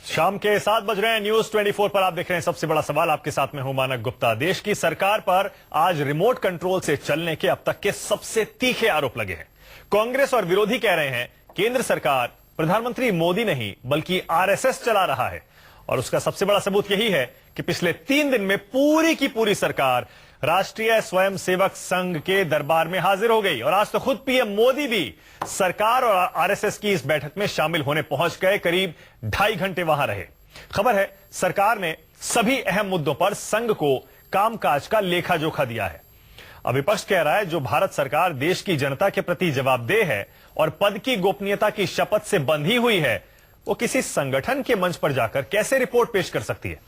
शाम के 7 बज रहे हैं। न्यूज 24 पर आप देख रहे हैं सबसे बड़ा सवाल। आपके साथ में हूं मानक गुप्ता। देश की सरकार पर आज रिमोट कंट्रोल से चलने के अब तक के सबसे तीखे आरोप लगे हैं। कांग्रेस और विरोधी कह रहे हैं केंद्र सरकार प्रधानमंत्री मोदी नहीं बल्कि आरएसएस चला रहा है। और उसका सबसे बड़ा सबूत यही है कि पिछले 3 दिन में पूरी की पूरी सरकार राष्ट्रीय स्वयंसेवक संघ के दरबार में हाजिर हो गई। और आज तो खुद पीएम मोदी भी सरकार और आरएसएस की इस बैठक में शामिल होने पहुंच गए। करीब 2.5 घंटे वहां रहे। खबर है सरकार ने सभी अहम मुद्दों पर संघ को कामकाज का लेखा जोखा दिया है। अब विपक्ष कह रहा है जो भारत सरकार देश की जनता के प्रति जवाबदेह है और पद की गोपनीयता की शपथ से बंधी हुई है, वो किसी संगठन के मंच पर जाकर कैसे रिपोर्ट पेश कर सकती है।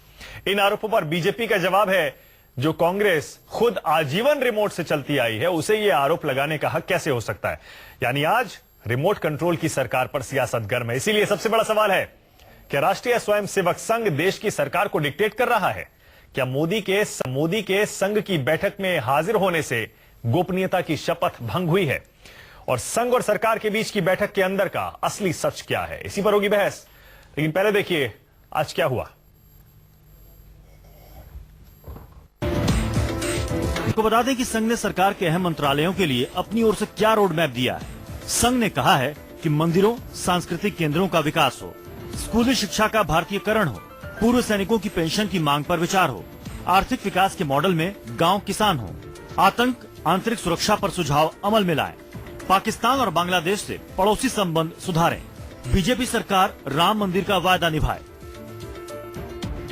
इन आरोपों पर बीजेपी का जवाब है जो कांग्रेस खुद आजीवन रिमोट से चलती आई है उसे यह आरोप लगाने का हक कैसे हो सकता है। यानी आज रिमोट कंट्रोल की सरकार पर सियासत गर्म है। इसीलिए सबसे बड़ा सवाल है क्या राष्ट्रीय स्वयंसेवक संघ देश की सरकार को डिक्टेट कर रहा है। क्या मोदी के संघ की बैठक में हाजिर होने से गोपनीयता की शपथ भंग हुई है और संघ और सरकार के बीच की बैठक के अंदर का असली सच क्या है, इसी पर होगी बहस। लेकिन पहले देखिए आज क्या हुआ। आपको बता दें कि संघ ने सरकार के अहम मंत्रालयों के लिए अपनी ओर से क्या रोड मैप दिया है। संघ ने कहा है कि मंदिरों, सांस्कृतिक केंद्रों का विकास हो, स्कूली शिक्षा का भारतीयकरण हो, पूर्व सैनिकों की पेंशन की मांग पर विचार हो, आर्थिक विकास के मॉडल में गांव किसान हो, आतंक, आंतरिक सुरक्षा पर सुझाव अमल में लाए, पाकिस्तान और बांग्लादेश से पड़ोसी संबंध सुधारें, बीजेपी सरकार राम मंदिर का वायदा निभाए।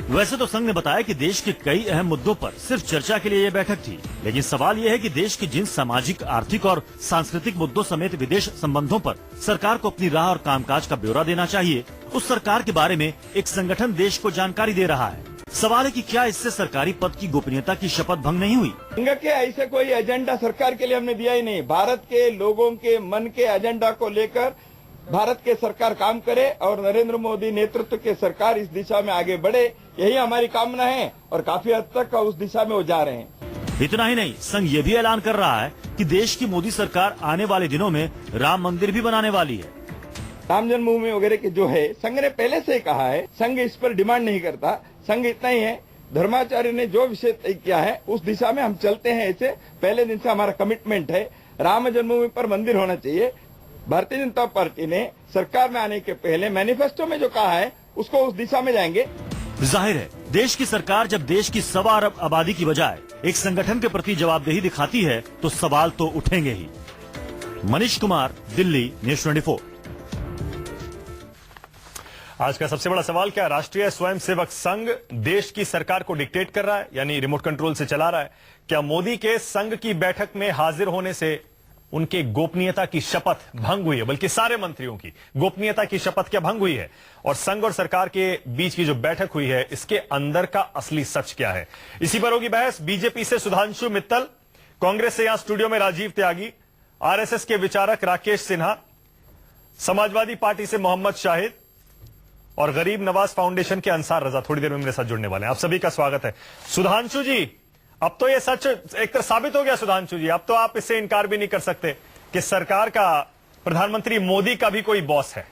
वैसे तो संघ ने बताया कि देश के कई अहम मुद्दों पर सिर्फ चर्चा के लिए यह बैठक थी, लेकिन सवाल यह है कि देश के जिन सामाजिक, आर्थिक और सांस्कृतिक मुद्दों समेत विदेश संबंधों पर सरकार को अपनी राह और कामकाज का ब्यौरा देना चाहिए, उस सरकार के बारे में एक संगठन देश को जानकारी दे रहा है। सवाल है कि क्या इससे सरकारी पद की गोपनीयता की शपथ भंग नहीं हुई। संघ के ऐसे कोई एजेंडा सरकार के लिए हमने दिया ही नहीं। भारत के लोगों के मन के एजेंडा को लेकर भारत के सरकार काम करे और नरेंद्र मोदी नेतृत्व के सरकार इस दिशा में आगे बढ़े, यही हमारी कामना है और काफी हद तक उस दिशा में वो जा रहे हैं। इतना ही नहीं, संघ ये भी ऐलान कर रहा है कि देश की मोदी सरकार आने वाले दिनों में राम मंदिर भी बनाने वाली है। राम जन्मभूमि वगैरह की जो है संघ ने पहले से कहा है, संघ इस पर डिमांड नहीं करता। संघ इतना ही है, धर्माचार्य ने जो विषय तय किया है उस दिशा में हम चलते हैं। ऐसे पहले दिन से हमारा कमिटमेंट है, राम जन्मभूमि पर मंदिर होना चाहिए। भारतीय जनता पार्टी ने सरकार में आने के पहले मैनिफेस्टो में जो कहा है उसको उस दिशा में जाएंगे। जाहिर है देश की सरकार जब देश की 1.25 अरब आबादी की बजाय एक संगठन के प्रति जवाबदेही दिखाती है तो सवाल तो उठेंगे ही। मनीष कुमार, दिल्ली, न्यूज 24। आज का सबसे बड़ा सवाल क्या राष्ट्रीय स्वयंसेवक संघ देश की सरकार को डिक्टेट कर रहा है, यानी रिमोट कंट्रोल से चला रहा है। क्या मोदी के संघ की बैठक में हाजिर होने से उनके गोपनीयता की शपथ भंग हुई है, बल्कि सारे मंत्रियों की गोपनीयता की शपथ क्या भंग हुई है। और संघ और सरकार के बीच की जो बैठक हुई है इसके अंदर का असली सच क्या है, इसी पर होगी बहस। बीजेपी से सुधांशु मित्तल, कांग्रेस से यहां स्टूडियो में राजीव त्यागी, आरएसएस के विचारक राकेश सिन्हा, समाजवादी पार्टी से मोहम्मद शाहिद और गरीब नवाज फाउंडेशन के अंसार रजा थोड़ी देर में मेरे साथ जुड़ने वाले हैं। आप सभी का स्वागत है। सुधांशु जी, अब तो ये सच एक तरह साबित हो गया सुधांशु जी, अब तो आप इससे इनकार भी नहीं कर सकते कि सरकार का प्रधानमंत्री मोदी का भी कोई बॉस है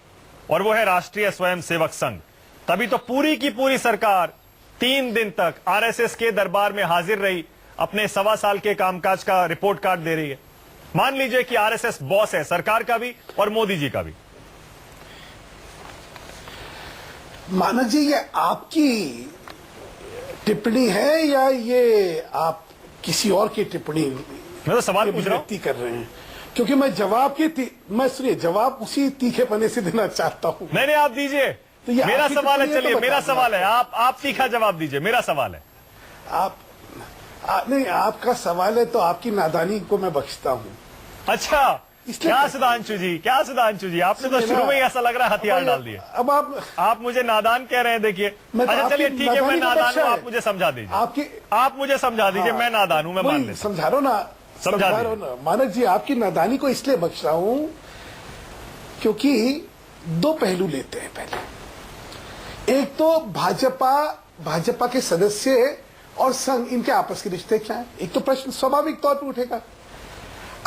और वो है राष्ट्रीय स्वयंसेवक संघ। तभी तो पूरी की पूरी सरकार 3 दिन तक आरएसएस के दरबार में हाजिर रही, अपने 1.25 साल के कामकाज का रिपोर्ट कार्ड दे रही है। मान लीजिए कि आरएसएस बॉस है सरकार का भी और मोदी जी का भी। मानक जी, ये आपकी टिप्पणी है या ये आप किसी और की टिप्पणी मैं तो सवाल पूछ रहा हूं कर रहे हैं? क्योंकि मैं जवाब उसी तीखेपने से देना चाहता हूं। नहीं आप दीजिए, तो मेरा सवाल है। चलिए मेरा सवाल है, आप तीखा जवाब दीजिए। मेरा सवाल है नहीं, आपका सवाल है तो आपकी नादानी को मैं बख्शता हूं। अच्छा, क्या सुधांशु जी, आपने तो शुरू में ही ऐसा लग रहा है हथियार डाल दिए। अब आप मुझे नादान कह रहे हैं। देखिए अच्छा चलिए ठीक है, मैं नादान हूं, आप मुझे समझा दीजिए। आप मुझे समझा दीजिए, मैं नादान हूं, मैं मान लेता हूं। समझा रहा हूं ना मानक जी, आपकी नादानी को इसलिए बख्श रहा हूं क्योंकि 2 पहलू लेते हैं। पहले एक तो भाजपा के सदस्य और संघ, इनके आपस के रिश्ते क्या है। एक तो प्रश्न स्वाभाविक तौर पर उठेगा,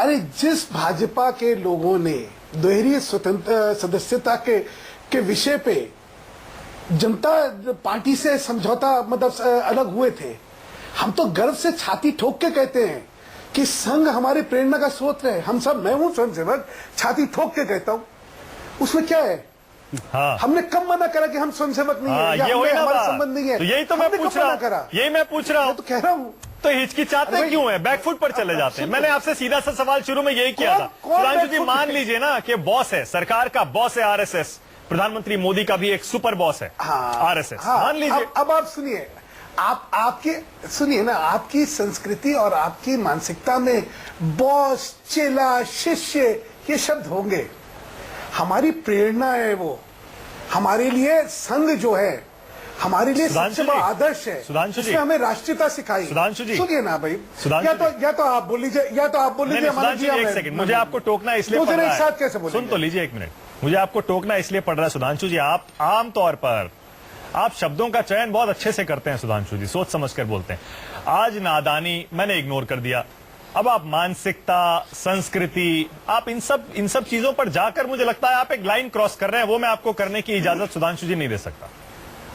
अरे जिस भाजपा के लोगों ने दोहरी स्वतंत्र सदस्यता के विषय पे जनता पार्टी से समझौता मतलब अलग हुए थे, हम तो गर्व से छाती ठोक के कहते हैं कि संघ हमारी प्रेरणा का स्रोत है। हम सब, मैं हूं स्वयंसेवक, छाती ठोक के कहता हूं, उसमें क्या है? हाँ। हमने कब मना करा कि हम स्वयंसेवक नहीं है, या ये वही ना हमारा बात। संबंध नहीं है? तो यही तो मैं पूछ रहा हूँ, यही मैं पूछ रहा हूँ, तो कह रहा हूँ, तो हिचकिचाते क्यों है, बैकफुट पर चले जाते हैं? मैंने आपसे सीधा सा सवाल शुरू में यही किया था। कौन सुधांशु जी, बैकफुट मान पे? लीजिए ना कि बॉस है, सरकार का बॉस है आरएसएस, प्रधानमंत्री मोदी का भी एक सुपर बॉस है आरएसएस, मान लीजिए। अब आप सुनिए, आपकी सुनिए ना, आपकी संस्कृति और आपकी मानसिकता में बॉस, चेला, शिष्य ये शब्द होंगे। हमारी प्रेरणा है वो, हमारे लिए संघ जो है हमारे लिए सबसे बड़ा आदर्श है। सुधांशु जी, इसने हमें राष्ट्रीयता सिखाई। सुधांशु जी, सुनिए ना भाई, सुधांशु या तो आप बोल लीजिए, या तो आप बोल लीजिए। एक सेकंड, मुझे आपको टोकना इसलिए पड़ रहा है। साथ कैसे बोलेंगे? सुन तो लीजिए एक मिनट, मुझे आपको टोकना इसलिए पड़ रहा है सुधांशु जी, आप आमतौर पर आप शब्दों का चयन बहुत अच्छे से करते हैं सुधांशु जी, सोच समझ कर बोलते हैं। आज नादानी मैंने इग्नोर कर दिया, अब आप मानसिकता, संस्कृति, आप इन सब चीजों पर जाकर मुझे लगता है आप एक लाइन क्रॉस कर रहे हैं, वो मैं आपको करने की इजाजत सुधांशु जी नहीं दे सकता।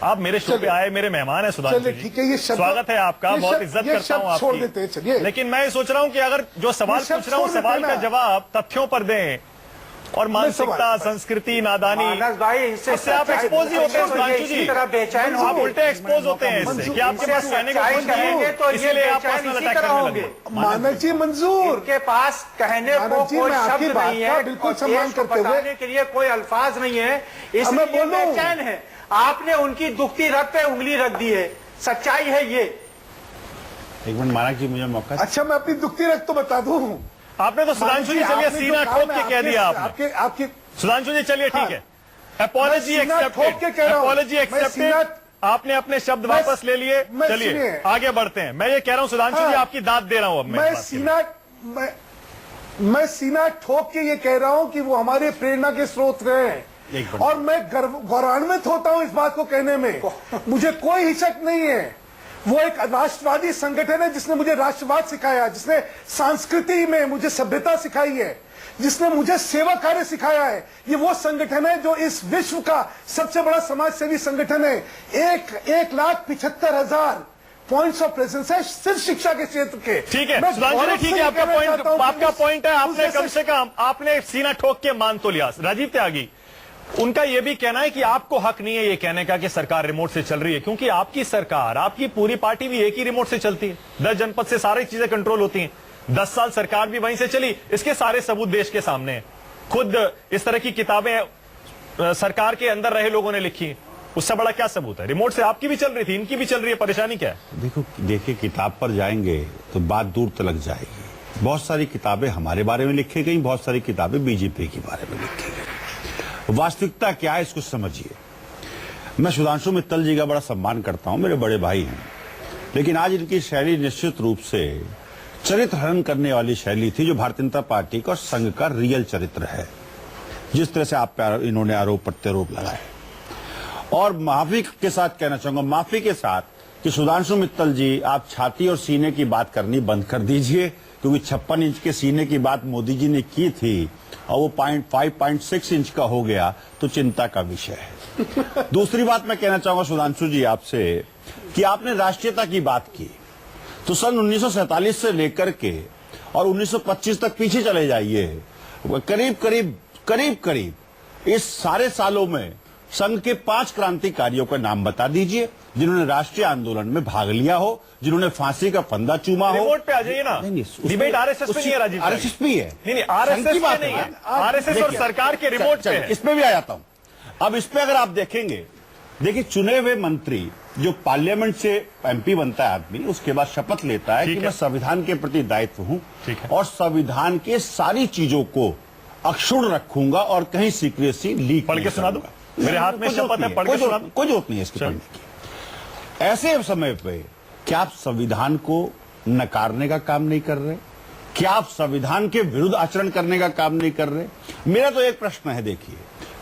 आप मेरे शो पे आए, मेरे मेहमान है सुधांशु जी, ठीक है, ये स्वागत है आपका, बहुत इज्जत करता हूं छोड़ देते हैं, चलिए। आपकी, लेकिन मैं सोच रहा हूं कि अगर जो सवाल पूछ रहा हूं सवाल का जवाब तथ्यों पर दें, और मानसिकता, संस्कृति, नादानी, इससे आप एक्सपोज ही होते हैं सुधांशु जी, आप उल्टे एक्सपोज होते हैं इससे कि आपके पास कहने को कुछ नहीं है, इसलिए आप पर्सनल अटैक करने लगे। मानक जी मंजूर, के पास कहने को कोई शब्द नहीं है, बिल्कुल सम्मान करते हुए बताने के लिए कोई अल्फाज नहीं है, इसलिए बेचैन है। आपने उनकी दुखती रग पे उंगली रख दी है, सच्चाई है ये। एक मिनट मानक जी, मुझे मौका। अच्छा, मैं अपनी दुखती रग तो बता दूं। आपने तो सुधांशु जी चलिए सीना ठोक के कह दिया आपने। आपके सुधांशु जी चलिए ठीक है, अपॉलजी एक्सेप्टेड, अपॉलजी एक्सेप्टेड, आपने अपने शब्द वापस ले लिए। चलिए आगे बढ़ते हैं। मैं ये कह रहा हूं सुधांशु जी, आपकी दाद दे रहा हूं अब मैं सीना ठोक के ये कह रहा हूं कि वो हमारे प्रेरणा के स्रोत रहे हैं, और मैं गौरवान्वित होता हूं इस बात को कहने में, मुझे कोई हिचक नहीं है। वो एक राष्ट्रवादी संगठन है जिसने मुझे राष्ट्रवाद सिखाया, जिसने संस्कृति में मुझे सभ्यता सिखाई है, जिसने मुझे सेवा कार्य सिखाया है। ये वो संगठन है जो इस विश्व का सबसे बड़ा समाज सेवी संगठन है। 1,75,000 पॉइंट्स ऑफ प्रेजेंस है सिर्फ शिक्षा के क्षेत्र के। ठीक है सुधांशु जी, ठीक है, आपका पॉइंट है, आपने कम से कम आपने सीना ठोक के मान तो लिया। राजीव त्यागी, उनका यह भी कहना है कि आपको हक नहीं है ये कहने का कि सरकार रिमोट से चल रही है, क्योंकि आपकी सरकार, आपकी पूरी पार्टी भी एक ही रिमोट से चलती है। 10 जनपद से सारी चीजें कंट्रोल होती हैं। 10 साल सरकार भी वहीं से चली, इसके सारे सबूत देश के सामने हैं। खुद इस तरह की किताबें सरकार के अंदर रहे लोगों ने लिखी, उससे बड़ा क्या सबूत है? रिमोट से आपकी भी चल रही थी, इनकी भी चल रही है, परेशानी क्या है? देखिए किताब पर जाएंगे तो बात दूर तक जाएगी। बहुत सारी किताबें हमारे बारे में लिखी गई, बहुत सारी किताबें बीजेपी के बारे में लिखी गई। वास्तविकता क्या है इसको समझिए। मैं सुधांशु मित्तल जी का बड़ा सम्मान करता हूं, मेरे बड़े भाई हैं, लेकिन आज इनकी शैली निश्चित रूप से चरित्र हनन करने वाली शैली थी, जो भारतीय जनता पार्टी का और संघ का रियल चरित्र है। जिस तरह से आप पे इन्होंने आरोप प्रत्यारोप लगाए, और माफी के साथ कहना चाहूंगा, माफी के साथ, कि सुधांशु मित्तल जी आप छाती और सीने की बात करनी बंद कर दीजिए, क्योंकि 56 इंच के सीने की बात मोदी जी ने की थी और वो 5.6 इंच का हो गया, तो चिंता का विषय है। दूसरी बात मैं कहना चाहूंगा सुधांशु जी आपसे, कि आपने राष्ट्रीयता की बात की, तो सन 1947 से लेकर के और 1925 तक पीछे चले जाइए, करीब इस सारे सालों में संघ के 5 क्रांतिकारियों का नाम बता दीजिए जिन्होंने राष्ट्रीय आंदोलन में भाग लिया हो, जिन्होंने फांसी का फंदा चूमा हो। रिमोट पे आ जाइए ना, डिबेट आरएसएस पे नहीं है राजीव, आरएसएस पे है, नहीं आरएसएस पे नहीं है, आरएसएस और सरकार के रिमोट पे है। इस पे भी आ जाता हूं। अब इस पे अगर आप देखेंगे, देखिए चुने हुए मंत्री जो पार्लियामेंट से एमपी बनता है आदमी, उसके बाद शपथ लेता है कि मैं संविधान के प्रति दायित्व हूं और संविधान के सारी चीजों को अक्षुण्ण रखूंगा और कहीं सीक्रेसी लीक पढ़ के सुना दूं, मेरे हाथ में शपथ है, पढ़ के सुना दूं। कोई जरूरत नहीं है इसके पढ़ने की। ऐसे समय पे क्या आप संविधान को नकारने का काम नहीं कर रहे? क्या आप संविधान के विरुद्ध आचरण करने का काम नहीं कर रहे? मेरा तो एक प्रश्न है, देखिए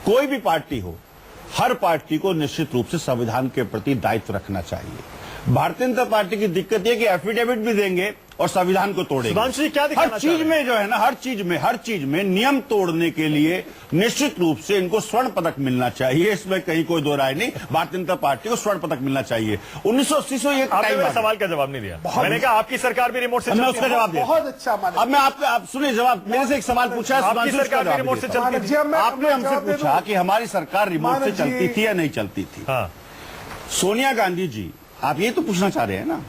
कोई भी पार्टी हो, हर पार्टी को निश्चित रूप से संविधान के प्रति दायित्व रखना चाहिए। भारतीय जनता पार्टी की दिक्कत यह कि एफिडेविट भी देंगे और संविधान को तोड़ेंगे। सुधांशु जी क्या दिखाना हर चीज में जो है ना, हर चीज में नियम तोड़ने के लिए निश्चित रूप से इनको स्वर्ण पदक मिलना चाहिए, इसमें कहीं कोई दो राय नहीं। भारतीय जनता पार्टी को स्वर्ण पदक मिलना चाहिए। 1980 से ये आपने मेरे सवाल का जवाब नहीं दिया। मैंने कहा आपकी सरकार भी रिमोट से मैं उसका जवाब दिया। बहुत अच्छा माना। अब मैं आप सुनिए जवाब, मेरे से एक सवाल पूछा है, आपकी सरकार भी रिमोट से चलती थी। आपने हमसे पूछा कि हमारी सरकार रिमोट से चलती थी या नहीं चलती थी। हाँ। सोनिया गांधी जी, आप ये तो पूछना चाह रहे हैं ना,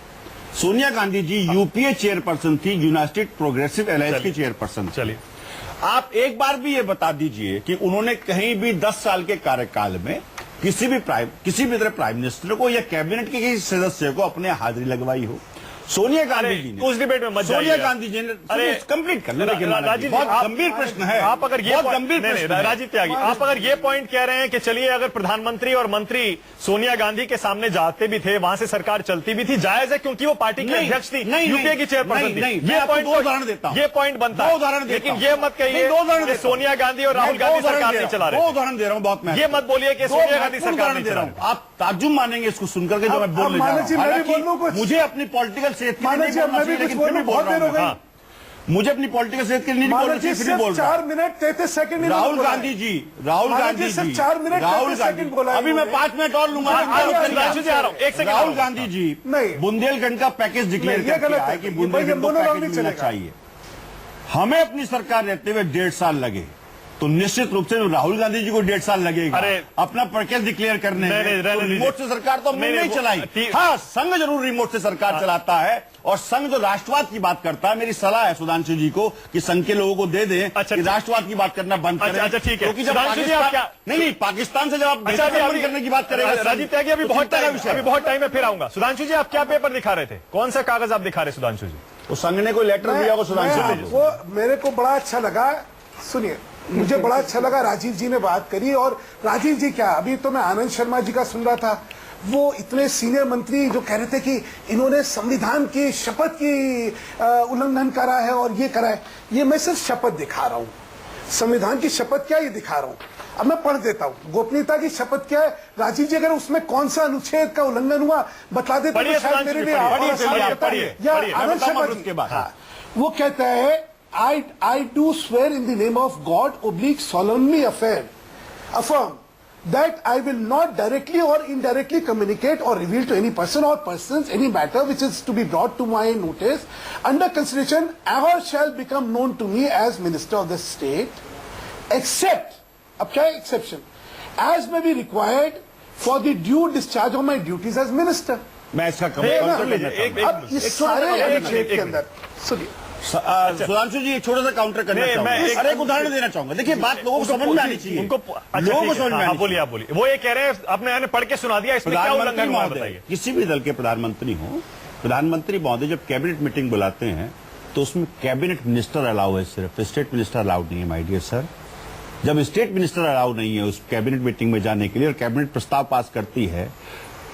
सोनिया गांधी जी यूपीए चेयरपर्सन थी, यूनाइटेड प्रोग्रेसिव अलायंस की चेयरपर्सन। चलिए, आप एक बार भी ये बता दीजिए कि उन्होंने कहीं भी 10 साल के कार्यकाल में किसी भी तरह प्राइम मिनिस्टर को या कैबिनेट के किसी सदस्य को अपने हाजिरी लगवाई हो? सोनिया गांधी जी ने उस डिबेट में मत सोनिया जाइए। गांधी जी ने अरे कंप्लीट कर राजीव जी, बहुत गंभीर प्रश्न है। आप अगर ये बहुत point- गंभीर नहीं, प्रश्न नहीं, है। राजीव त्यागी, आप अगर ये पॉइंट कह रहे हैं कि चलिए अगर प्रधानमंत्री और मंत्री सोनिया गांधी के सामने जाते भी थे, वहां से सरकार चलती भी थी, जायज है क्योंकि वो पार्टी की अध्यक्ष थी, यूपीए की चेयरपर्सन थी। ये पॉइंट दो उदाहरण देता हूं, ये पॉइंट बनता है, उदाहरण देता लेकिन हूं। ये मत कहिए दो उदाहरण कि सोनिया गांधी और राहुल गांधी सरकार नहीं चला रहे। दो उदाहरण दे रहा हूं, बहुत महत्वपूर्ण। ये मत बोलिए कि सोनिया गांधी सरकार नहीं दे चला रहा हूं। आप ताज्जुब मानेंगे इसको सुनकर के जो मैं बोलने जा रहा हूं। हालांकि मुझे अपनी पॉलिटिकल सेहत के लिए नहीं बोलना चाहिए, लेकिन फिर भी बोल रहा हूं। हाँ, मुझे अपनी पॉलिटिकल सेहत के लिए नहीं बोलना चाहिए, फिर भी बोल रहा हूं। 4 minute 33 second. Rahul Gandhi ji, Rahul Gandhi ji, 4 minute Rahul 33 Gandhi, second बोला है अभी मैं इन्होंने। 5 मिनट और लूंगा। सुधांशु जी आ रहा हूं, एक सेकंड। राहुल गांधी जी नहीं। बुंदेलखंड का पैकेज डिक्लेयर नहीं, ये करके गलत आए है। कि ये बुंदेलखंड को मोनोलॉग पैकेज नहीं मिलना चलेगा। चाहिए। हमें अपनी सरकार रहते हुए 1.5 साल लगे, तो निश्चित रूप से राहुल गांधी जी को 1.5 साल लगेगा अरे, अपना पैकेज डिक्लेयर करने में। नहीं, तो रिमोट से सरकार तो हमने नहीं चलाई। हाँ, संघ जरूर रिमोट से सरकार चलाता है, और संघ जो राष्ट्रवाद की बात करता है, मेरी सलाह है सुधांशु जी को कि संघ के लोगों को दे दें कि राष्ट्रवाद की बात करना बंद करें। अच्छा, ठीक है। क्योंकि जब नहीं पाकिस्तान से जब आप बंद करने की बात करेंगे, राजीव त्यागी, अभी बहुत टाइम है, फिर आऊंगा। सुधांशु जी आप क्या पेपर दिखा रहे थे? कौन सा कागज आप दिखा रहे सुधांशु जी? तो संघ ने कोई लेटर दिया को सुधांशु जी? वो मेरे को बड़ा अच्छा लगा। सुनिए, मुझे बड़ा अच्छा लगा राजीव जी ने बात करी। और राजीव जी क्या, अभी तो मैं आनंद शर्मा जी का सुन रहा था, वो इतने सीनियर मंत्री जो कह रहे थे कि इन्होंने संविधान की शपथ की उल्लंघन करा है और ये करा है। ये मैं सिर्फ शपथ दिखा रहा हूँ, संविधान की शपथ क्या ये दिखा रहा हूँ। अब मैं पढ़ देता हूँ, गोपनीयता की शपथ क्या है। राजीव जी अगर उसमें कौन सा अनुच्छेद का उल्लंघन हुआ बता देते तो शायद मेरे लिए आनंद शर्मा जी के बाद वो कहता है, I do swear in the name of God /solemnly affirm that I will not directly or indirectly communicate or reveal to any person or persons any matter which is to be brought to my notice under consideration or shall become known to me as minister of the state, except, अब क्या है exception, as may be required for the due discharge of my duties as minister. मैं इसका अब इस सारे अनुच्छेद के अंदर सुनिए सुधांशु जी छोटा सा काउंटर करना चाहूंगा। अरे एक उदाहरण देना चाहूंगा। देखिए बात लोगों को समझ में आनी चाहिए, उनको लोगों को समझ में आनी चाहिए। बोलिए, आप बोलिए। वो ये कह रहे हैं, आपने पढ़ के सुना दिया, इसमें क्या उल्लंघन हुआ बताइए। किसी भी दल के प्रधानमंत्री हो, प्रधानमंत्री महोदय जब कैबिनेट मीटिंग बुलाते हैं तो उसमें कैबिनेट मिनिस्टर अलाउ है, सिर्फ स्टेट मिनिस्टर अलाउड नहीं है। माय डियर सर, जब स्टेट मिनिस्टर अलाउ नहीं है उस कैबिनेट मीटिंग में जाने के लिए और कैबिनेट प्रस्ताव पास करती है,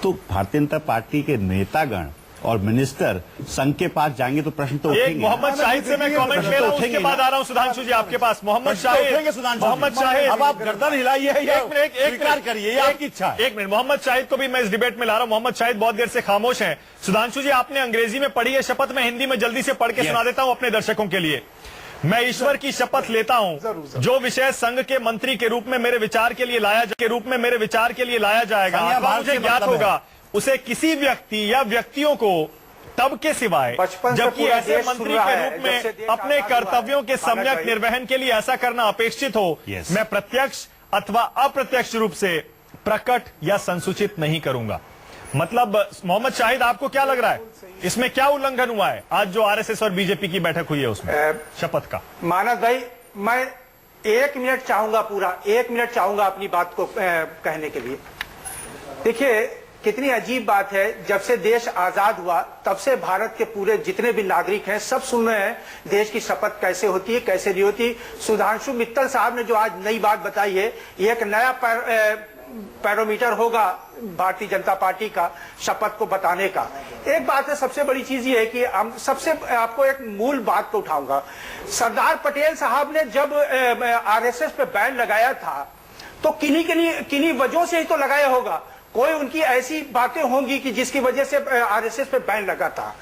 तो भारतीय जनता पार्टी के नेतागण और मिनिस्टर संघ के पास जाएंगे तो प्रश्न तो उठेंगे। मोहम्मद शाहिद से मैं कमेंट ले रहा हूं, उसके बाद आ रहा हूं सुधांशु जी आपके पास। मोहम्मद शाहिद, अब आप गर्दन हिलाइए, एक करिए, आपकी इच्छा है। एक मिनट, मोहम्मद शाहिद को भी मैं इस डिबेट में ला रहा हूं। मोहम्मद शाहिद बहुत देर से खामोश हैं। सुधांशु जी आपने अंग्रेजी में पढ़ी है शपथ, में हिंदी में जल्दी से पढ़ के सुना देता हूं अपने दर्शकों के लिए। मैं ईश्वर की शपथ लेता हूं, जो विषय संघ के मंत्री के रूप में मेरे विचार के लिए लाया जाएगा, मुझे ज्ञात होगा, उसे किसी व्यक्ति या व्यक्तियों को तब के सिवाय जबकि ऐसे मंत्री के रूप में अपने कर्तव्यों के सम्यक निर्वहन के लिए ऐसा करना अपेक्षित हो, मैं प्रत्यक्ष अथवा अप्रत्यक्ष रूप से प्रकट या संसूचित नहीं करूंगा। मतलब मोहम्मद शाहिद, आपको क्या लग रहा है इसमें क्या उल्लंघन हुआ है आज जो आरएसएस और बीजेपी की बैठक हुई है उसमें शपथ का? मानस भाई, मैं 1 मिनट चाहूंगा, पूरा 1 मिनट चाहूंगा अपनी बात को कहने के लिए। देखिए कितनी अजीब बात है, जब से देश आजाद हुआ तब से भारत के पूरे जितने भी नागरिक हैं सब सुन रहे हैं देश की शपथ कैसे होती है कैसे नहीं होती। सुधांशु मित्तल साहब ने जो आज नई बात बताई है, ये एक नया पैरोमीटर होगा भारतीय जनता पार्टी का शपथ को बताने का। एक बात है, सबसे बड़ी चीज ये है कि हम सबसे आपको एक मूल बात को उठाऊंगा। सरदार पटेल साहब ने जब आरएसएस पे बैन लगाया था तो किन्हीं वजहों से ही तो लगाया होगा। कोई उनकी ऐसी बातें होंगी कि जिसकी वजह से आरएसएस पे बैन लगा था।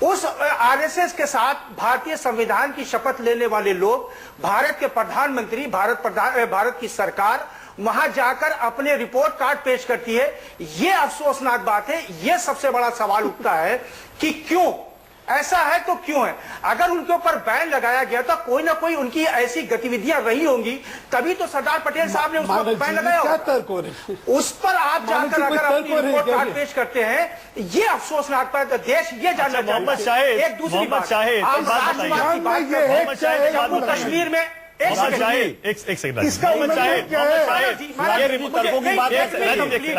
उस आरएसएस के साथ भारतीय संविधान की शपथ लेने वाले लोग, भारत के प्रधानमंत्री, भारत की सरकार वहां जाकर अपने रिपोर्ट कार्ड पेश करती है। यह अफसोसनाक बात है। यह सबसे बड़ा सवाल उठता है कि क्यों ऐसा है, तो क्यों है? अगर उनके ऊपर बैन लगाया गया तो कोई ना कोई उनकी ऐसी गतिविधियां रही होंगी, तभी तो सरदार पटेल साहब ने उस पर बैन लगाया होगा। उस पर आप जाकर अगर अपनी रिपोर्ट कार्ड पेश करते हैं, ये अफसोसनाक बात है। देश ये जानना चाहता है। एक दूसरी बात, जम्मू कश्मीर में एक सेकंड,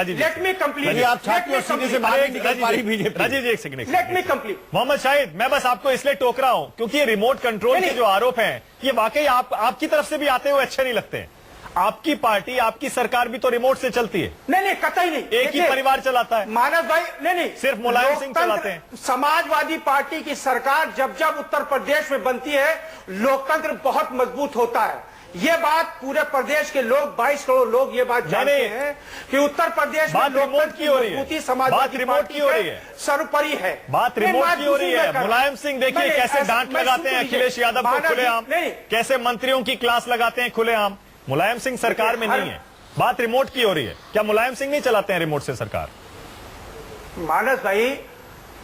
लेट मी कंप्लीट। आप छात्रों सीधे से बात निकल पा रही बीजेपी। राजीव जी एक second, let me complete. Mohammad Shahid, मैं बस आपको इसलिए टोक रहा हूं क्योंकि ये रिमोट कंट्रोल के जो आरोप हैं, ये वाकई आपकी तरफ से भी आते हुए अच्छे नहीं लगते हैं। आपकी पार्टी, आपकी सरकार भी तो रिमोट से चलती है। नहीं, कतई नहीं। एक ही परिवार चलाता है। मानव भाई, नहीं, सिर्फ मुलायम सिंह चलाते हैं। समाजवादी पार्टी की सरकार जब उत्तर प्रदेश में बनती है, लोकतंत्र बहुत मजबूत होता है। ये बात पूरे प्रदेश के लोग, 22 करोड़ लोग ये बात जानते हैं कि उत्तर प्रदेश में रिमोट की हो रही है, समाजवादी रिमोट की हो रही है, सर्वोपरि है। बात रिमोट की हो रही है। मुलायम सिंह देखिए कैसे डांट लगाते हैं अखिलेश यादव को खुलेआम, कैसे मंत्रियों की क्लास लगाते हैं खुलेआम। मुलायम सिंह सरकार में नहीं है, बात रिमोट की हो रही है। क्या मुलायम सिंह नहीं चलाते हैं रिमोट से सरकार? मानस भाई,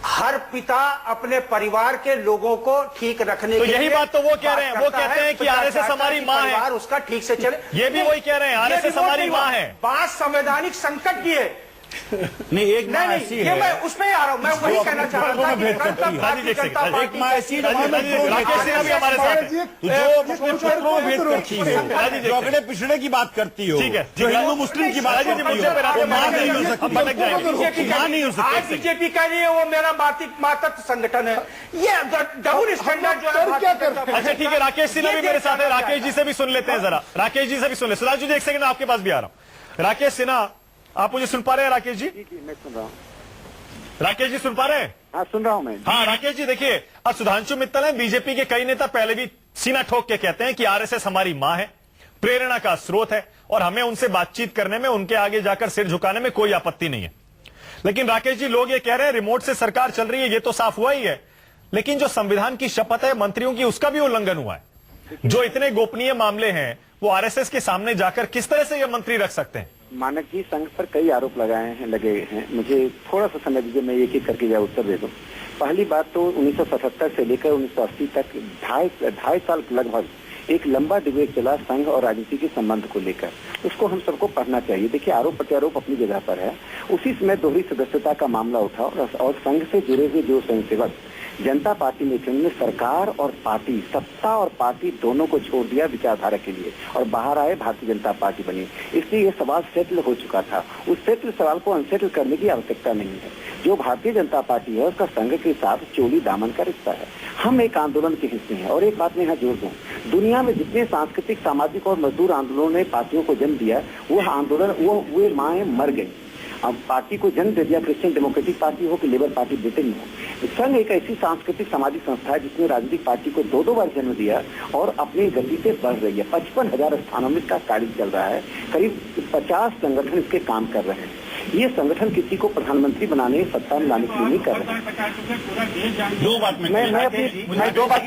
हर पिता अपने परिवार के लोगों को ठीक रखने तो के यही लिए बात तो वो कह रहे हैं। वो कहते हैं कि आरएसएस हमारी माँ है, उसका ठीक से चले। ये भी वही कह रहे हैं, आरएसएस हमारी माँ है। बात संवैधानिक संकट की है। नहीं, एक माँ ऐसी है, मैं उसमें आ रहा हूं। मैं वही कहना चाह रहा था कि एक माँ ऐसी राकेश सिन्हा भी हमारे साथ है, जो अगड़े पिछड़े की बात करती हो, ठीक है, जो हिंदू मुस्लिम की बात करती हो, माँ नहीं हो सकती, माँ नहीं हो सकती। आज बीजेपी कह रही है वो मेरा मातृत्व संगठन है। ये डबल स्टैंडर्ड जो है। अच्छा ठीक है, राकेश सिन्हा भी मेरे साथ है। राकेश जी से भी सुन लेते हैं जरा, राकेश जी से भी सुन ले। सुधांशु जी एक सेकंड, आपके पास भी आ रहा हूं। राकेश सिन्हा, आप मुझे सुन पा रहे हैं? राकेश जी, मैं सुन रहा हूँ। राकेश जी सुन पा रहे हैं? हाँ, सुन रहा हूँ मैं। हाँ राकेश जी, देखिए अब सुधांशु मित्तल हैं, बीजेपी के कई नेता पहले भी सीना ठोक के कहते हैं कि आरएसएस हमारी मां है, प्रेरणा का स्रोत है और हमें उनसे बातचीत करने में, उनके आगे जाकर सिर झुकाने में कोई आपत्ति नहीं है। लेकिन राकेश जी, लोग ये कह रहे हैं रिमोट से सरकार चल रही है, ये तो साफ हुआ ही है, लेकिन जो संविधान की शपथ है मंत्रियों की, उसका भी उल्लंघन हुआ है। जो इतने गोपनीय मामले हैं वो आरएसएस के सामने जाकर किस तरह से ये मंत्री रख सकते हैं? मानक जी, संघ पर कई आरोप लगे हैं। मुझे थोड़ा सा समय दीजिए, मैं एक एक करके जरा उत्तर दे दूं। पहली बात तो 1977 से लेकर 1980 तक ढाई साल लगभग एक लंबा डिबेट चला संघ और राजनीति के संबंध को लेकर। उसको हम सबको पढ़ना चाहिए। देखिए, आरोप प्रत्यारोप अपनी जगह पर है। उसी समय दोहरी सदस्यता का मामला उठा और संघ से जुड़े हुए जो स्वयंसेवक जनता पार्टी में थे, उन्होंने सरकार और पार्टी, सत्ता और पार्टी दोनों को छोड़ दिया विचारधारा के लिए और बाहर आए, भारतीय जनता पार्टी बनी। इसलिए यह सवाल सेटल हो चुका था। उस सेटल सवाल को अनसेटल करने की आवश्यकता नहीं है। जो भारतीय जनता पार्टी है उसका संघ के साथ चोली दामन का रिश्ता है। हम एक आंदोलन के हिस्से हैं। और एक बात मैं यहाँ जोड़ दूं, दुनिया में जितने सांस्कृतिक, सामाजिक और मजदूर आंदोलनों ने पार्टियों को जन्म दिया, वो आंदोलन, वे माएँ मर गई। अब पार्टी को जन्म दे दिया, क्रिश्चियन डेमोक्रेटिक पार्टी हो कि लेबर पार्टी ब्रिटेन में हो। संघ एक ऐसी सांस्कृतिक सामाजिक संस्था है जिसने राजनीतिक पार्टी को दो बार जन्म दिया और अपनी गति से बढ़ रही है। 55,000 स्थानों में इसका कार्य चल रहा है। करीब 50 संगठन इसके काम कर रहे हैं। ये संगठन किसी को प्रधानमंत्री बनाने, सत्ता में लाने के लिए नहीं कर रहे हैं। दो बात मैं दो बात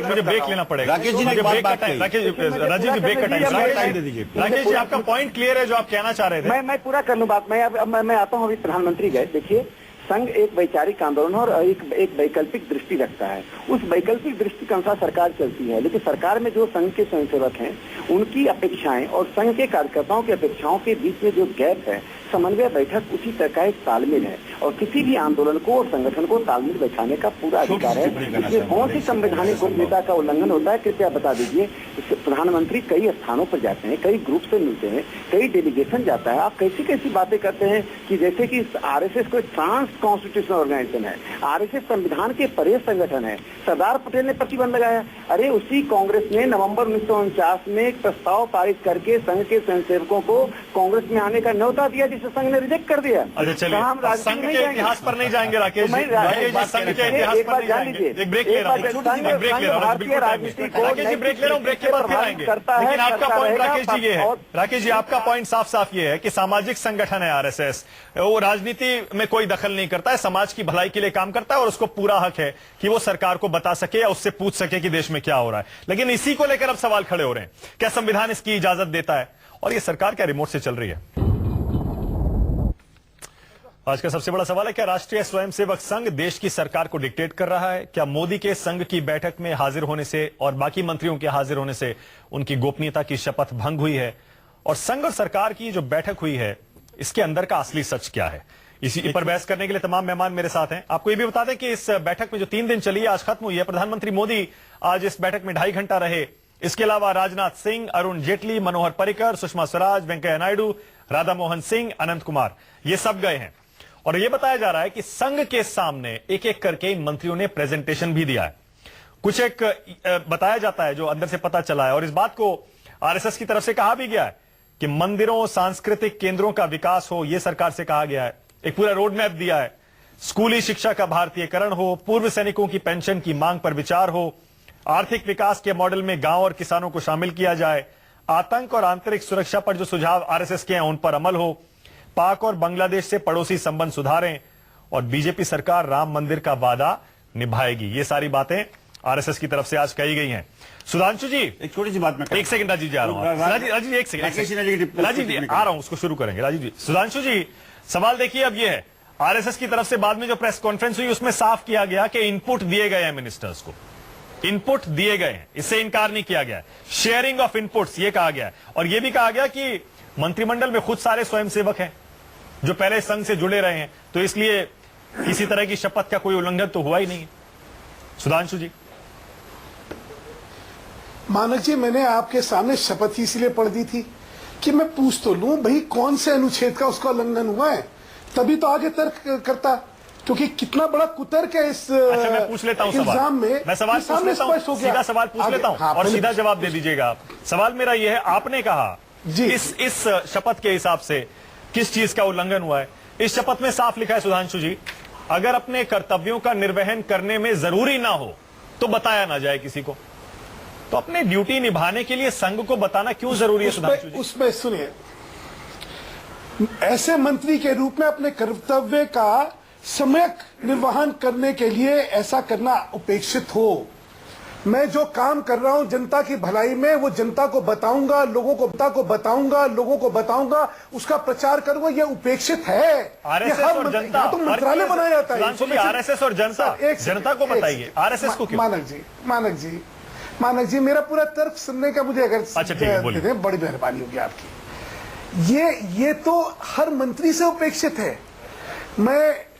मुझे ब्रेक लेना पड़ेगा। राकेश जी ने राजीव जी ब्रेक का टाइम दे दीजिए। राकेश जी, आपका पॉइंट क्लियर है जो आप कहना चाह रहे थे? मैं पूरा कर लूं बात। मैं आता हूं। अभी प्रधानमंत्री गए। देखिए, संघ एक वैचारिक आंदोलन और एक वैकल्पिक दृष्टि रखता है। उस वैकल्पिक दृष्टि के अनुसार सरकार चलती है। लेकिन सरकार में जो संघ के स्वयंसेवक हैं, उनकी अपेक्षाएं और संघ के कार्यकर्ताओं की अपेक्षाओं के बीच में जो गैप है, समन्वय बैठक उसी तरह का एक तालमेल है। और किसी भी आंदोलन को और संगठन को तालमेल बैठाने का पूरा अधिकार है। इसमें कौन सी संवैधानिक गोपनीयता का उल्लंघन होता है, कृपया बता दीजिए। प्रधानमंत्री कई स्थानों पर जाते हैं, कई ग्रुप से मिलते हैं, कई डेलीगेशन जाता है। आप कैसी कैसी बातें करते हैं कि जैसे कि आरएसएस कोई ट्रांस कॉन्स्टिट्यूशनल ऑर्गेनाइजेशन है, आरएसएस संविधान के परे संगठन है। सरदार पटेल ने प्रतिबंध लगाया। अरे उसी कांग्रेस ने नवंबर 1949 में एक प्रस्ताव पारित करके संघ के स्वयंसेवकों को कांग्रेस में आने का न्योता दिया, जिस से संघ ने रिजेक्ट कर दिया। अच्छा चलिए, कहा हम राजनीति संघ में नहीं के जाएंगे। इतिहास पर नहीं जाएंगे राकेश तो जी, मैं राकेश जी संघ के इतिहास एक पर बात नहीं जान जाएंगे। लीजिए, एक ब्रेक ले रहा हूँ, संघ ब्रेक ले रहा हूँ, भारतीय राजनीति को राकेश जी ब्रेक ले रहा हूँ, ब्रेक के बाद फिर आएंगे। लेकिन आपका पॉइंट राकेश जी ये है, राकेश जी आपका पॉइंट साफ साफ ये है कि सामाजिक संगठन है आरएसएस, वो राजनीति में कोई दखल नहीं करता है, समाज की भलाई के लिए काम करता है और उसको पूरा हक है कि वो सरकार को बता सके या उससे पूछ सके कि देश में क्या हो रहा है। लेकिन इसी को लेकर अब सवाल खड़े हो रहे हैं, क्या संविधान इसकी इजाजत देता है और ये सरकार क्या रिमोट से चल रही है? आज का सबसे बड़ा सवाल है, क्या राष्ट्रीय स्वयंसेवक संघ देश की सरकार को डिक्टेट कर रहा है? क्या मोदी के संघ की बैठक में हाजिर होने से और बाकी मंत्रियों के हाजिर होने से उनकी गोपनीयता की शपथ भंग हुई है? और संघ और सरकार की जो बैठक हुई है, इसके अंदर का असली सच क्या है? इसी पर बहस करने के लिए तमाम मेहमान मेरे साथ हैं। आपको यह भी बता दें कि इस बैठक में जो 3 दिन चली है, आज खत्म हुई है। प्रधानमंत्री मोदी आज इस बैठक में 2.5 घंटा रहे। इसके अलावा राजनाथ सिंह, अरुण जेटली, मनोहर पर्रिकर, सुषमा स्वराज, वेंकैया नायडू, राधा मोहन सिंह, अनंत कुमार, ये सब गए हैं। और यह बताया जा रहा है कि संघ के सामने एक एक करके इन मंत्रियों ने प्रेजेंटेशन भी दिया है। कुछ एक बताया जाता है जो अंदर से पता चला है, और इस बात को आरएसएस की तरफ से कहा भी गया है कि मंदिरों, सांस्कृतिक केंद्रों का विकास हो, यह सरकार से कहा गया है। एक पूरा रोड मैप दिया है। स्कूली शिक्षा का भारतीयकरण हो, पूर्व सैनिकों की पेंशन की मांग पर विचार हो, आर्थिक विकास के मॉडल में गांव और किसानों को शामिल किया जाए, आतंक और आंतरिक सुरक्षा पर जो सुझाव आरएसएस के हैं उन पर अमल हो, पाक और बांग्लादेश से पड़ोसी संबंध सुधारें, और बीजेपी सरकार राम मंदिर का वादा निभाएगी। ये सारी बातें आरएसएस की तरफ से आज कही गई हैं। सुधांशु जी, एक छोटी सी बात मैं एक सेकंड राजीव जी आ रहा हूं। राजीव जी एक सेकंड, राजीव जी आ रहा हूं, उसको शुरू करेंगे। राजीव जी, सुधांशु जी, सवाल देखिए अब ये है, आरएसएस की तरफ से बाद में जो प्रेस कॉन्फ्रेंस हुई उसमें साफ किया गया कि इनपुट दिए गए हैं, मिनिस्टर्स को इनपुट दिए गए हैं, इससे इनकार नहीं किया गया। शेयरिंग ऑफ इनपुट्स ये कहा गया है, और ये भी कहा गया कि मंत्रिमंडल में खुद सारे स्वयंसेवक हैं जो पहले संघ से जुड़े रहे हैं, तो इसलिए किसी तरह की शपथ का कोई उल्लंघन तो हुआ ही नहीं है। सुधांशु जी, मानक जी, मैंने आपके सामने शपथ इसलिए पढ़ दी थी कि मैं पूछ तो लूं भाई कौन से अनुच्छेद का उसका उल्लंघन हुआ है, तभी तो आगे तर्क करता, क्योंकि कितना बड़ा कुतर्क है इस अच्छा मैं पूछ लेता हूं इल्जाम में। मैं सवाल पूछ लेता हूं, सीधा सवाल पूछ लेता हूं और सीधा जवाब दे दीजिएगा आप। सवाल मेरा यह है, आपने कहा जी, इस शपथ के हिसाब से किस चीज का उल्लंघन हुआ है? इस शपथ में साफ लिखा है सुधांशु जी, अगर अपने कर्तव्यों का निर्वहन करने में जरूरी ना हो तो बताया ना जाए किसी को। तो अपने ड्यूटी निभाने के लिए संघ को बताना क्यों जरूरी है सुधांशु जी? उसमें सुनिए, ऐसे मंत्री के रूप में अपने कर्तव्य का सम्यक निर्वहन करने के लिए ऐसा करना उपेक्षित हो। मैं जो काम कर रहा हूं जनता की भलाई में, वो जनता को बताऊंगा, लोगों को बताऊंगा, उसका प्रचार करूंगा, ये उपेक्षित है। आरएसएस और जनता, तो मंत्रालय बनाया जाता है। आरएसएस और जनता, जनता को बताइए, आरएसएस को क्यों? मानक जी, मेरा पूरा तर्क सुनने का मुझे अगर अच्छा ठीक है, बोलिए। बड़ी मेहरबानी होगी आपकी। ये तो हर मंत्री से उपेक्षित है। मैं